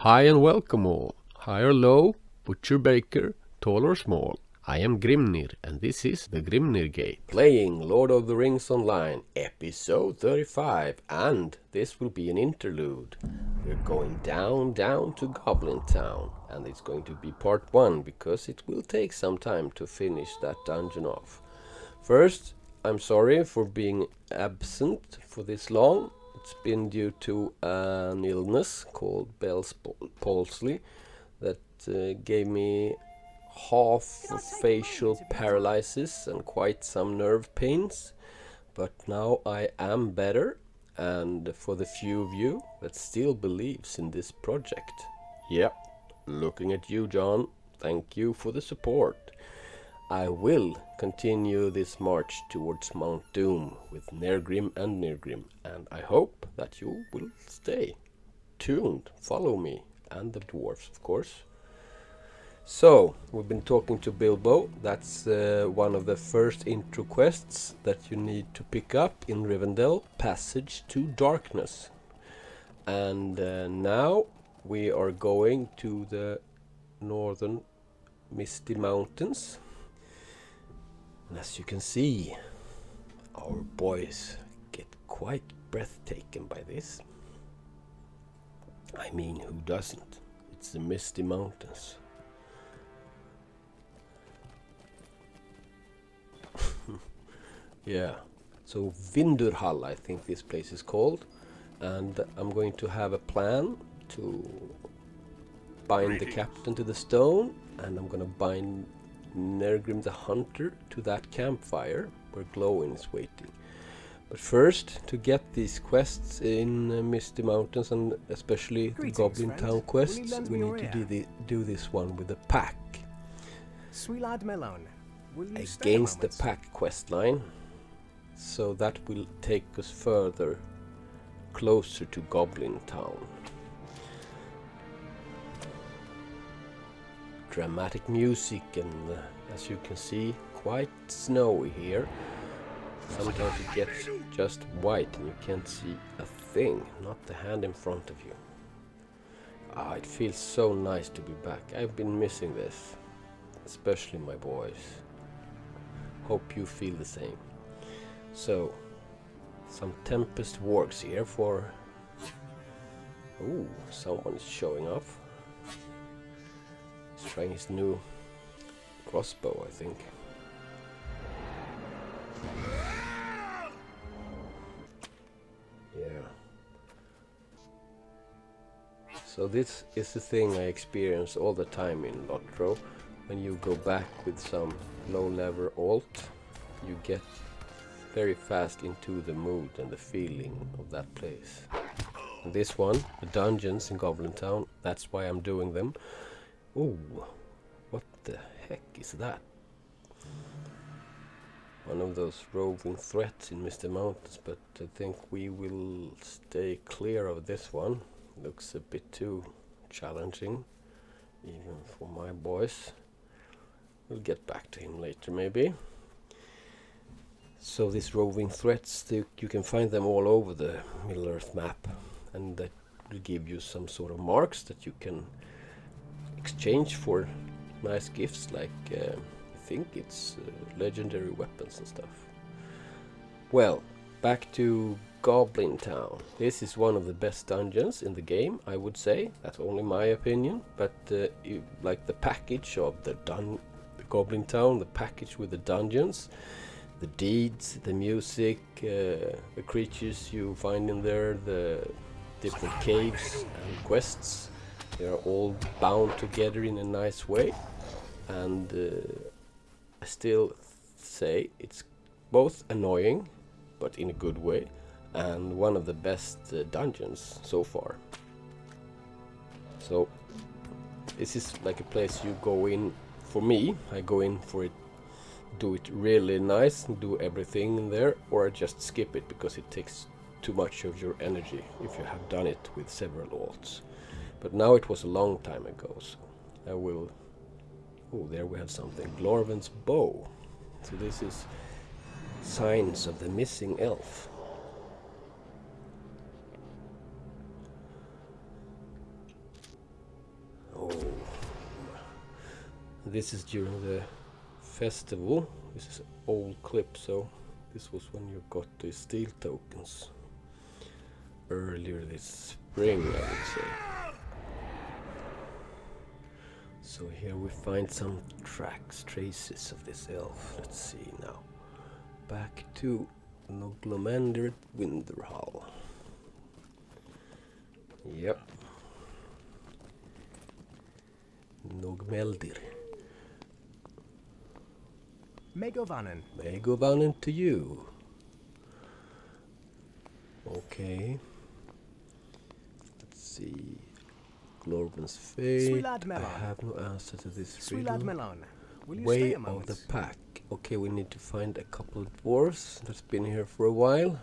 Hi and welcome all, high or low, butcher baker, tall or small. I am Grimnir and this is the Grimnir Gate. Playing Lord of the Rings Online, episode 35, and this will be an interlude. We're going down to Goblin Town, and it's going to be part 1 because it will take some time to finish that dungeon off. First, I'm sorry for being absent for this long. It's been due to an illness called Bell's palsy that gave me half facial paralysis and quite some nerve pains. But now I am better, and for the few of you that still believes in this project, yep, looking at you, John, thank you for the support. I will continue this march towards Mount Doom with Nergrim and Nirgrim, and I hope that you will stay tuned, follow me, and the dwarves, of course. So, we've been talking to Bilbo. That's one of the first intro quests that you need to pick up in Rivendell, Passage to Darkness. And now we are going to the northern Misty Mountains. And as you can see, our boys get quite breathtaking by this. I mean, who doesn't? It's the Misty Mountains. Yeah, so Vindurhall, I think this place is called. And I'm going to have a plan to bind the captain to the stone, and I'm going to bind Nergrim the Hunter to that campfire where Glowin is waiting. But first, to get these quests in Misty Mountains, and especially the Goblin Town quests, we need to do this one with the pack. Against the pack quest line. So that will take us further, closer to Goblin Town. Dramatic music, and as you can see, quite snowy here. Sometimes it gets just white and you can't see a thing, not the hand in front of you. It feels so nice to be back. I've been missing this, especially my boys. Hope you feel the same. So, some Tempest wargs here for... Ooh, someone is showing off. He's trying his new crossbow, I think. Yeah. So this is the thing I experience all the time in Lotro. When you go back with some low-level alt, you get very fast into the mood and the feeling of that place. And this one, the dungeons in Goblin Town, that's why I'm doing them. Ooh, what the heck is that? One of those roving threats in Misty Mountains, but I think we will stay clear of this one. Looks a bit too challenging, even for my boys. We'll get back to him later, maybe. So these roving threats, you can find them all over the Middle-earth map, and that will give you some sort of marks that you can exchange for nice gifts, like I think it's legendary weapons and stuff. Well, back to Goblin Town. This is one of the best dungeons in the game, I would say. That's only my opinion, but you like the package of the Goblin Town, the package with the dungeons, the deeds, the music, the creatures you find in there, the different caves and quests. They are all bound together in a nice way, and I still say it's both annoying, but in a good way, and one of the best dungeons so far. So this is like a place you go in. For me, I go in for it, do it really nice, do everything in there, or I just skip it because it takes too much of your energy if you have done it with several alts. But now it was a long time ago, so I will... Oh, there we have something. Glorwens bow. So this is signs of the missing elf. Oh, this is during the festival. This is an old clip, so this was when you got the steel tokens earlier this spring, I would say. So here we find some traces of this elf. Let's see now. Back to Noglomandir Winterhall. Yep. Nogmeldir. Megovanen. Megovanen to you. Okay. Let's see. Glorwens fate. I have no answer to this riddle. Way of the pack. Okay, we need to find a couple of dwarves that's been here for a while.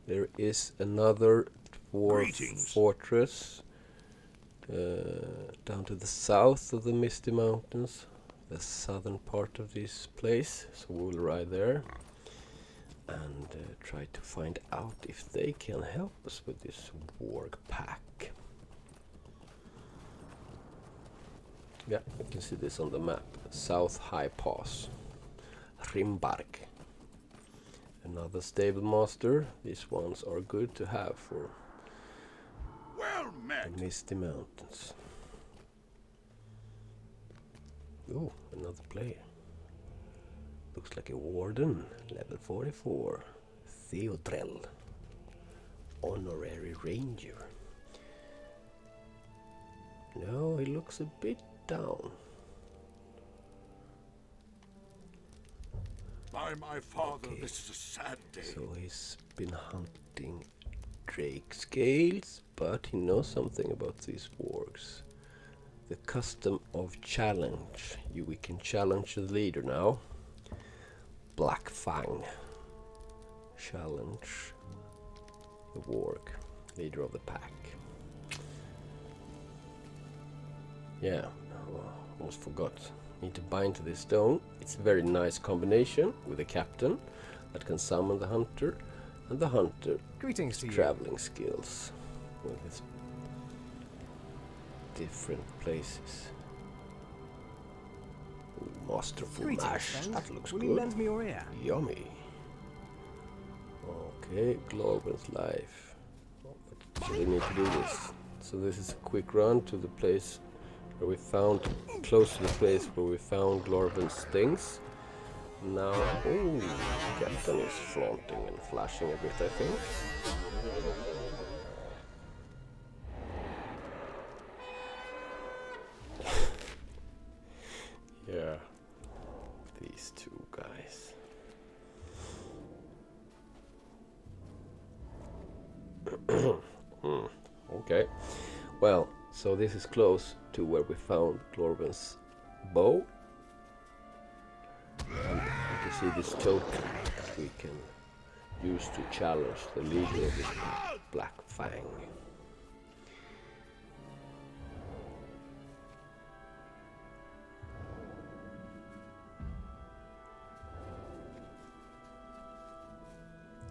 There is another dwarf fortress down to the south of the Misty Mountains, the southern part of this place. So we'll ride there and try to find out if they can help us with this warg pack. Yeah, you can see this on the map. South High Pass, Rimbark. Another stable master. These ones are good to have for the Misty Mountains. Oh, another player. Looks like a warden, level 44. Theodrell, honorary ranger. No, he looks a bit down. By my father, this is a sad day. So he's been hunting drake scales, but he knows something about these wargs. The custom of challenge. We can challenge the leader now. Blackfang. Challenge the warg, leader of the pack. Yeah, almost forgot. Need to bind to this stone. It's a very nice combination with a captain that can summon the hunter, and the hunter Greetings to traveling skills with his different places. Ooh, masterful mash. That looks good. Will you lend me your ear? Yummy. Okay, Glorwens life. So we need to do this. So this is a quick run to the place where we found, close to the place where we found Glorwens things. Now, oh, Captain is flaunting and flashing a bit, I think. Yeah, these two guys. Okay, well, so this is close to where we found Glorwens' bow. And you can see this token that we can use to challenge the leader of this Blackfang.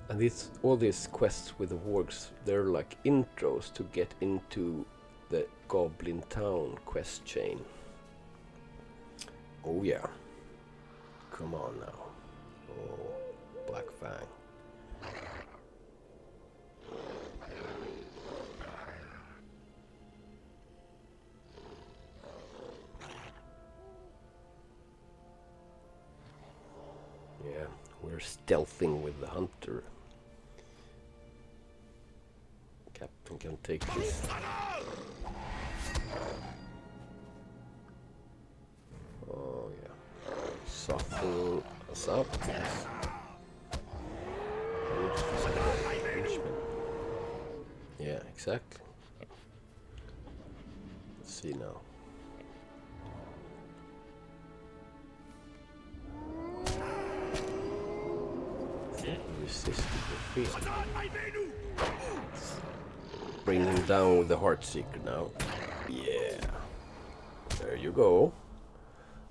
And all these quests with the wargs, they're like intros to get into the Goblin Town quest chain. Oh yeah. Come on now. Oh, Blackfang. Yeah, we're stealthing with the hunter. Captain can take this. Oh yeah. Softening us up. Yeah, exactly. Let's see now. Resist the fear. Bring him down with the Heartseeker now. Yeah. There you go.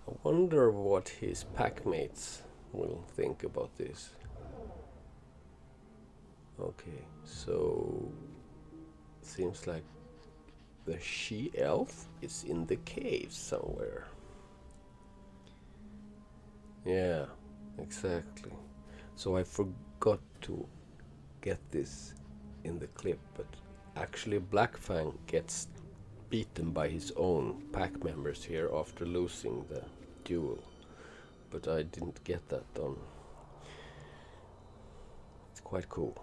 I wonder what his packmates will think about this. Okay, so seems like the she-elf is in the cave somewhere. Yeah, exactly. So I forgot to get this in the clip, but actually Blackfang gets beaten by his own pack members here after losing the duel. But I didn't get that done. It's quite cool.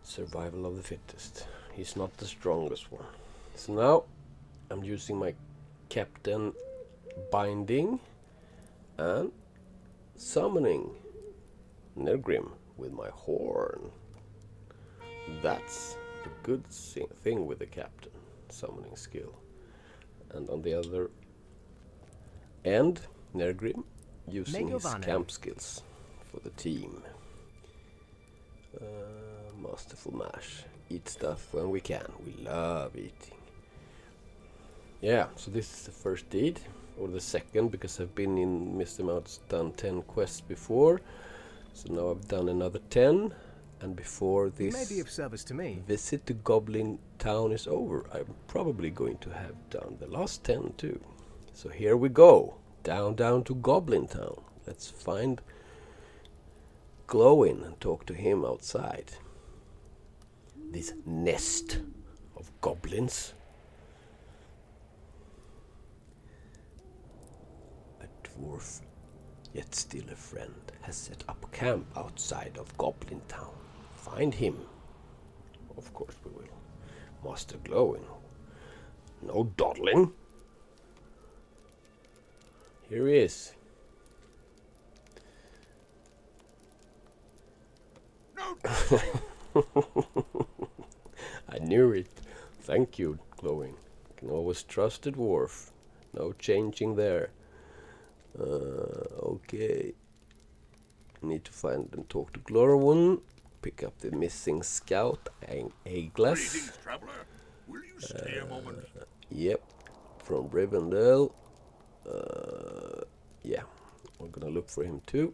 Survival of the fittest. He's not the strongest one. So now I'm using my captain binding and summoning Nergrim with my horn. That's the good thing with the captain summoning skill. And on the other end, Nergrim using his camp skills for the team. Masterful mash. Eat stuff when we can. We love eating. Yeah, so this is the first deed, or the second, because I've been in Mr. Mouse done 10 quests before. So now I've done another 10, and before this may be of service to me. Visit to Goblin town is over, I'm probably going to have done the last 10 too. So here we go, down to Goblin town. Let's find Glowin and talk to him outside this nest of goblins. A dwarf, yet still a friend, has set up camp outside of Goblin town. Find him. Of course we will. Master Glowin. No dawdling. Here he is. I knew it. Thank you, Glowin. Can always trust a dwarf. No changing there. Okay. Need to find and talk to Glorwens. Pick up the missing scout and Aglas. Greetings, traveler. Will you stay a moment? Yep. From Rivendell. Yeah. We're gonna look for him too.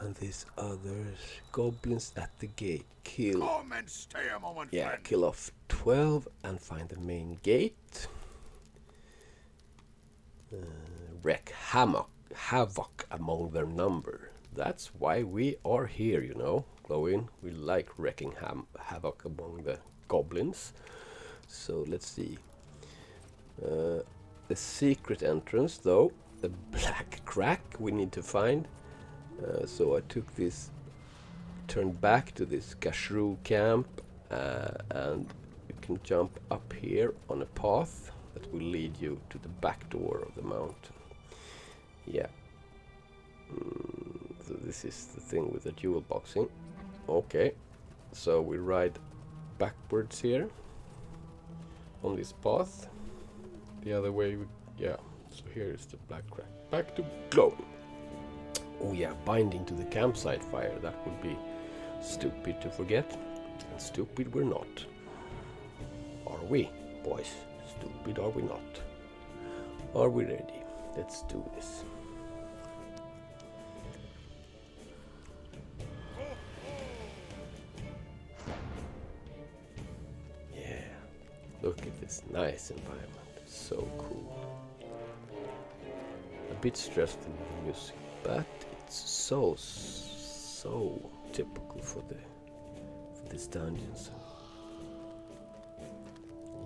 And these others, goblins at the gate. Kill. Come and stay a moment, Yeah, friend. kill off 12 and find the main gate. Wreak havoc among their number. That's why we are here, you know, Glowin. We like wreaking havoc among the goblins. So let's see. The secret entrance, though, the black crack we need to find. So I took this, turned back to this Gashru camp, and you can jump up here on a path that will lead you to the back door of the mountain. Yeah. So this is the thing with the dual boxing. Okay. So we ride backwards here on this path. The other way, yeah. So here is the black crack. Back to Glowin. Oh yeah, binding to the campsite fire. That would be stupid to forget. And stupid we're not. Are we, boys? Stupid are we not? Are we ready? Let's do this. Yeah. Look at this nice environment. So cool. A bit stressful with the music, but it's so typical for this dungeons.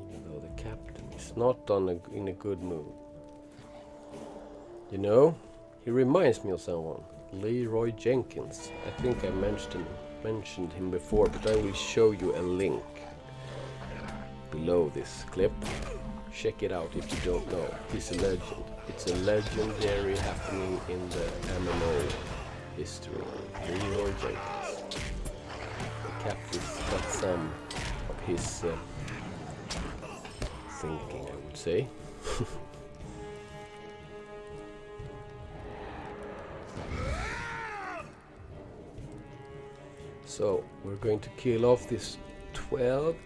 Even though the captain is not in a good mood. You know, he reminds me of someone. Leroy Jenkins. I think I mentioned him before, but I will show you a link below this clip. Check it out if you don't know. He's a legend. It's a legendary happening in the MMO history. Leroy Jenkins. The captain's got some of his thinking, I would say. So we're going to kill off this 12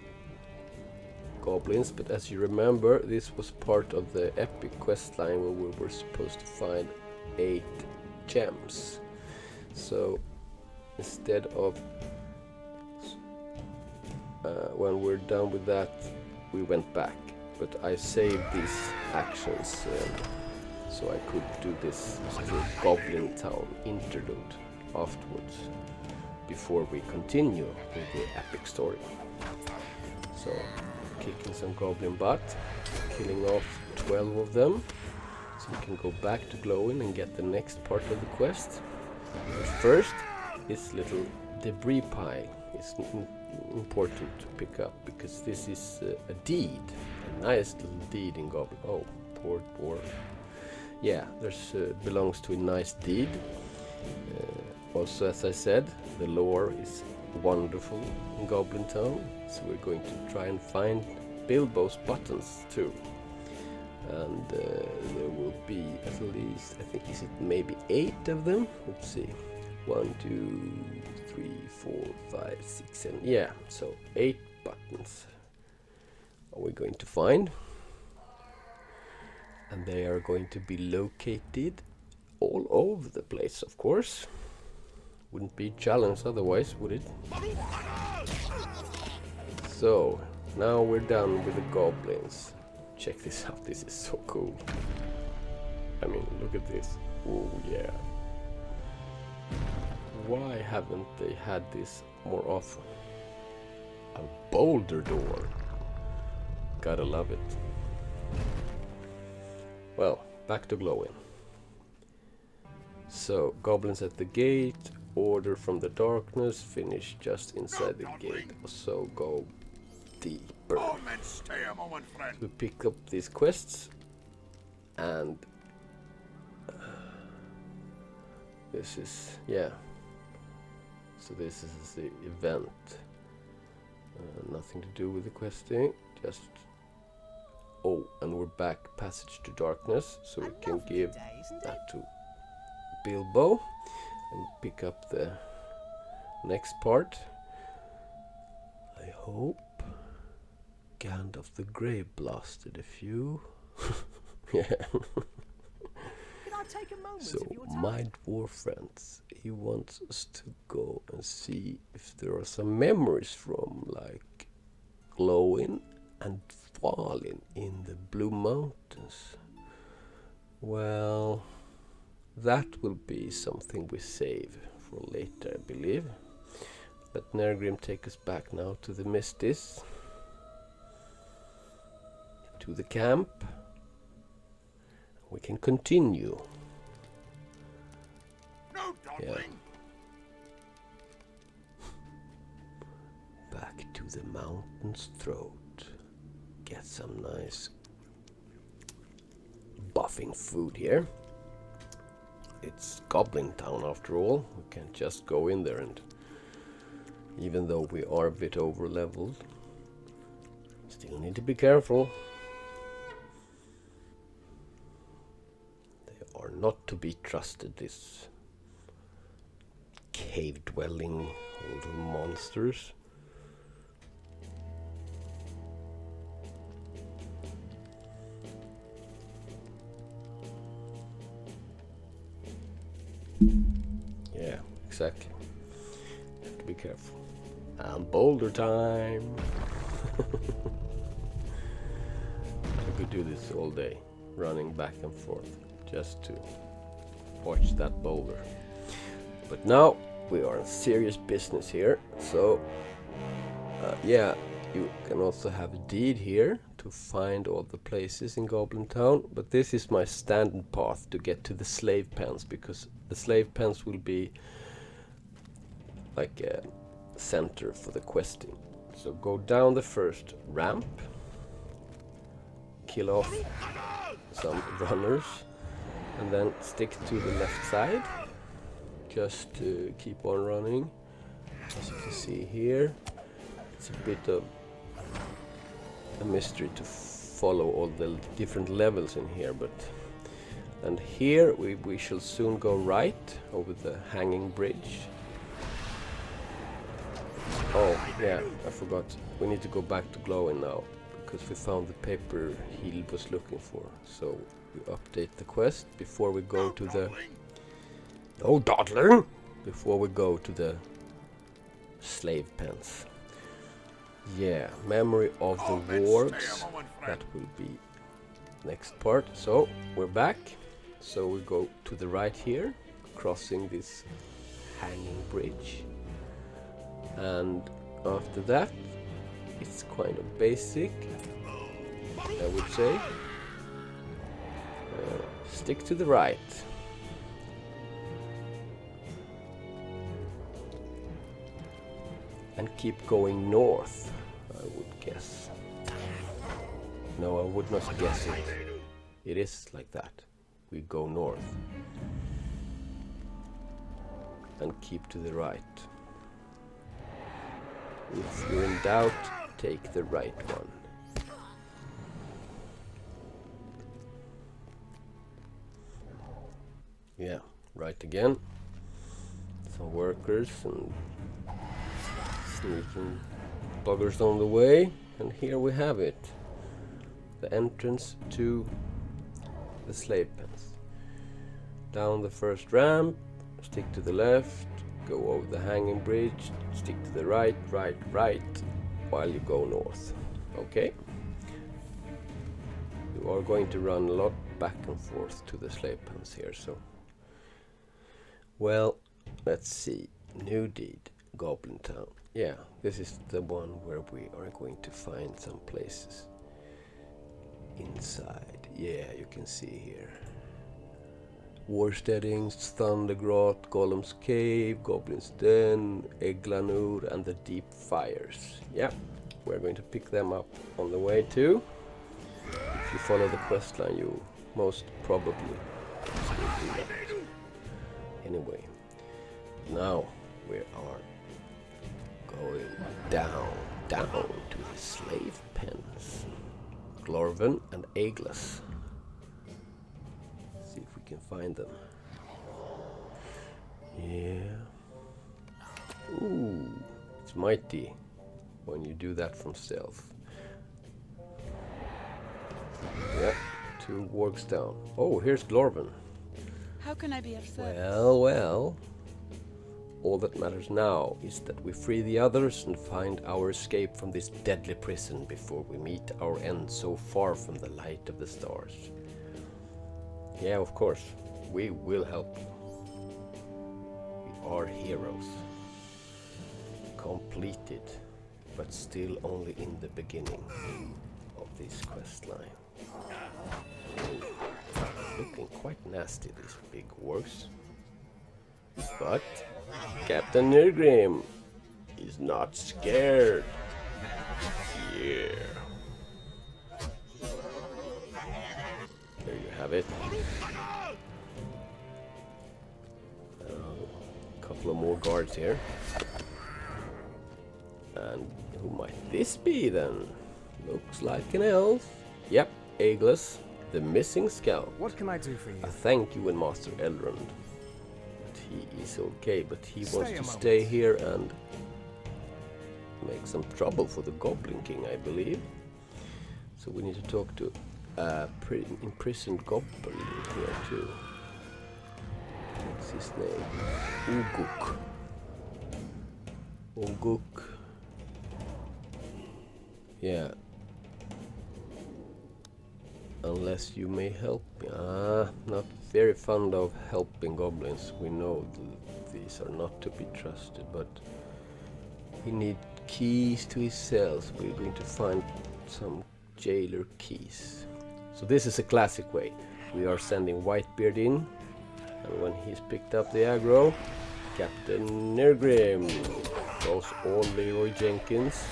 goblins, but as you remember, this was part of the epic quest line where we were supposed to find 8 gems. So instead of when we're done with that we went back, but I saved these actions so I could do this little Goblin Town interlude afterwards before we continue with the epic story. So, kicking some goblin butt, killing off 12 of them, so we can go back to Glowin and get the next part of the quest. But first, this little debris pile is important to pick up, because this is a deed, a nice little deed in Goblin. Oh, poor dwarf. Yeah, there's belongs to a nice deed. Also, as I said, the lore is wonderful in Goblin Town, so we're going to try and find Bilbo's buttons too. And there will be at least, I think, is it maybe 8 of them? Let's see. 1, 2, 3, 4, 5, 6, 7. Yeah, so 8 buttons are we going to find. And they are going to be located all over the place, of course. Wouldn't be a challenge otherwise, would it? So, now we're done with the goblins. Check this out, this is so cool. I mean, look at this. Oh yeah. Why haven't they had this more often? A boulder door. Gotta love it. Well, back to Glowin. So, goblins at the gate, order from the darkness, finish just inside the gate. So go deeper. Stay a moment, friend. We pick up these quests, and this is, yeah. So this is the event. Nothing to do with the questing, just. Oh, and we're back passage to darkness, so we can give that to Bilbo and pick up the next part. I hope Gandalf the Grey blasted a few. Yeah. So my dwarf friends, he wants us to go and see if there are some memories from like Glowin and Dwalin in the Blue Mountains. Well, that will be something we save for later, I believe. Let Nergrim take us back now to the Misties, to the camp. We can continue. No dawdling. Back to the mountain's throat. Get some nice buffing food here. It's Goblin Town after all. We can't just go in there, and even though we are a bit over leveled, still need to be careful. They are not to be trusted, these cave dwelling little monsters. Yeah, exactly. Have to be careful. And boulder time. I could do this all day, running back and forth just to watch that boulder. But now we are in serious business here. So yeah, you can also have a deed here to find all the places in Goblin Town, but this is my standard path to get to the slave pens, because the slave pens will be like a center for the questing. So go down the first ramp, kill off some runners, and then stick to the left side. Just keep on running. As you can see here, it's a bit of a mystery to follow all the different levels in here, but and here we shall soon go right over the hanging bridge. Oh yeah, I forgot, we need to go back to Glowin now, because we found the paper he was looking for. So we update the quest before we go to the before we go to the slave pens. Yeah, memory of the dwarves. That will be next part. So we're back. So we go to the right here, crossing this hanging bridge, and after that it's kind of basic, I would say. Stick to the right. And keep going north, I would guess. No, I would not guess it. It is like that. We go north. And keep to the right. If you're in doubt, take the right one. Yeah, right again. Some workers and sneaking buggers on the way, and here we have it, the entrance to the slave pens. Down the first ramp, stick to the left, go over the hanging bridge, stick to the right, right, while you go north. Okay? You are going to run a lot back and forth to the slave pens here, so. Well, let's see. New deed, Goblin Town. Yeah, this is the one where we are going to find some places inside. Yeah, you can see here. Warsteadings, Thundergrot, Golem's Cave, Goblin's Den, Eglanur, and the Deep Fires. Yeah, we're going to pick them up on the way too. If you follow the quest line, you most probably will do that. Anyway, now we are going down to the slave pens. Glorwen and Eglas. See if we can find them. Yeah. Ooh, it's mighty when you do that from stealth. Yeah, 2 wargs down. Oh, here's Glorwen. How can I be of service? Well. All that matters now is that we free the others and find our escape from this deadly prison before we meet our end so far from the light of the stars. Yeah, of course, we will help you. We are heroes. Completed, but still only in the beginning of this quest line. Looking quite nasty, these big wargs. But Captain Nirgrim is not scared. Yeah. There you have it. A couple of more guards here. And who might this be then? Looks like an elf. Yep, Eglas, the missing scout. What can I do for you? Thank you, and Master Elrond. He is okay, but he wants to Stay stay here and make some trouble for the Goblin King, I believe. So we need to talk to imprisoned Goblin here too. What's his name? Uguk. Uguk. Yeah. Unless you may help me. Not very fond of helping goblins. We know these are not to be trusted, but he needs keys to his cells. We're going to find some jailer keys. So this is a classic way. We are sending Whitebeard in, and when he's picked up the aggro, Captain Nirgrim goes all Leroy Jenkins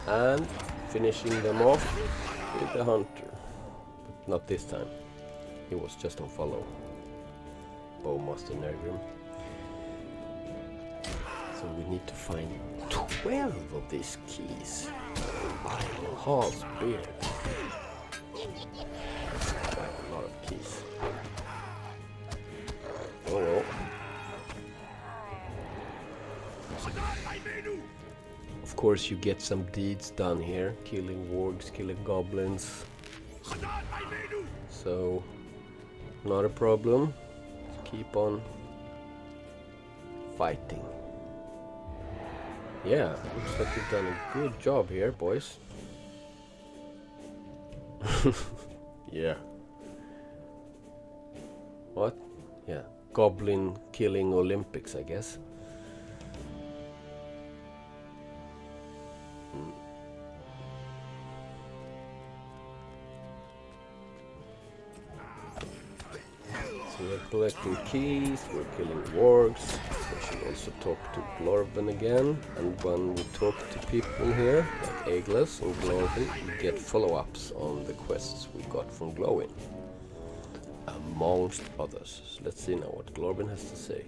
and finishing them off with the hunter. But not this time. He was just on follow. Bowmaster Nirgrim. So we need to find 12 of these keys. Hal's beard. Quite a lot of keys. Oh well. Of course you get some deeds done here. Killing wargs, killing goblins. So, not a problem. Keep on fighting. Yeah, looks like you've done a good job here, boys. Yeah. What? Yeah. Goblin killing Olympics, I guess. So we're collecting keys, we're killing wargs. We should also talk to Glorvin again. And when we talk to people here, like Aeglas and Glorvin, we get follow-ups on the quests we got from Glowin. Amongst others. So let's see now what Glorvin has to say.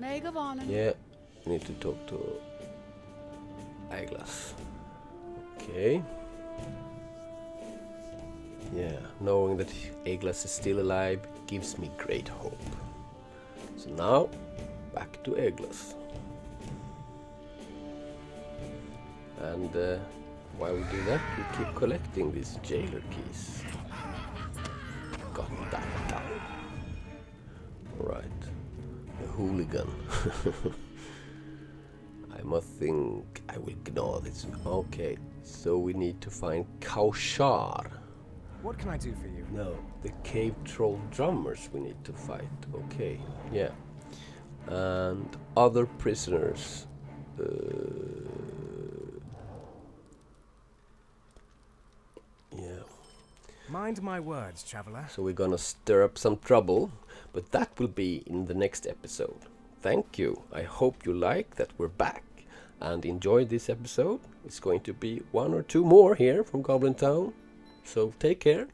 Megavonen. Yeah, we need to talk to Aeglas. Okay. Yeah, knowing that Aeglas is still alive gives me great hope. So now, back to Aeglas. And while we do that, we keep collecting these jailer keys. Got that down. Alright. The hooligan. I must think I will ignore this. Okay, so we need to find Kaushar. What can I do for you? No, the cave troll drummers we need to fight. Okay, yeah. And other prisoners. Yeah. Mind my words, traveler. So we're gonna stir up some trouble, but that will be in the next episode. Thank you. I hope you like that we're back and enjoyed this episode. It's going to be 1 or 2 more here from Goblin Town. So take care